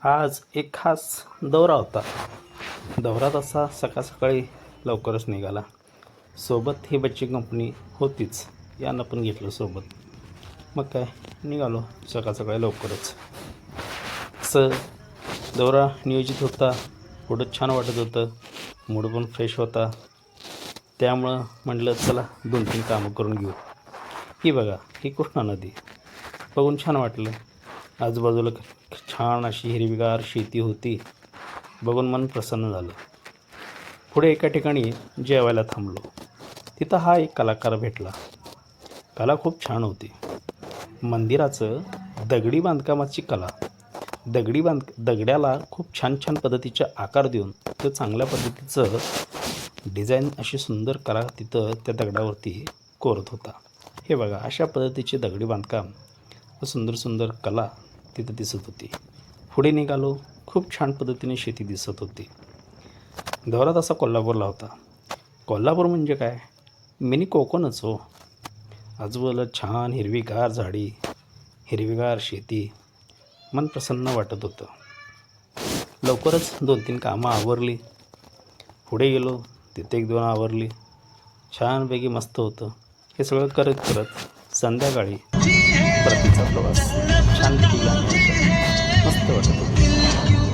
आज एक खास दौरा होता. दौरा तसा सकाळी लवकरच निघाला. सोबत ही बच्ची कंपनी होतीच, यांना पण घेतलं सोबत. मग काय निघालो सकाळी लवकरच. असं दौरा नियोजित होता. पुढं छान वाटत होतं, मूड पण फ्रेश होता. त्यामुळं म्हटलं चला 2-3 कामं करून घेऊ. ही बघा, ही कृष्णा नदी बघून छान वाटलं. आजूबाजूला छान अशी हिरवीगार शेती होती. बघून मन प्रसन्न झालं. पुढे एका ठिकाणी जेवायला थांबलो. तिथं हा एक कलाकार भेटला. कला खूप छान होती. मंदिराचं दगडी बांधकामाची कला. दगड्याला खूप छान पद्धतीचे आकार देऊन तो चांगल्या पद्धतीचं डिझाईन अशी सुंदर कला तिथं त्या दगडावरती कोरत होता. हे बघा, अशा पद्धतीचे दगडी बांधकाम व सुंदर कला तिथं दिसत होती. पुढे निघालो. खूप छान पद्धतीने शेती दिसत होती. दौरा तसा कोल्हापूरला होता. कोल्हापूर म्हणजे काय, मिनी कोकणच हो. आजूबाजूला छान हिरवीगार झाडी, हिरवीगार शेती, मन प्रसन्न वाटत होतं. लवकरच 2-3 कामं आवरली. पुढे गेलो. तिथे 1-2 आवरली. छानपैकी मस्त होतं. हे सगळं करत संध्याकाळी परतीचा प्रवास छानपैकी मस्त वाटत होतं.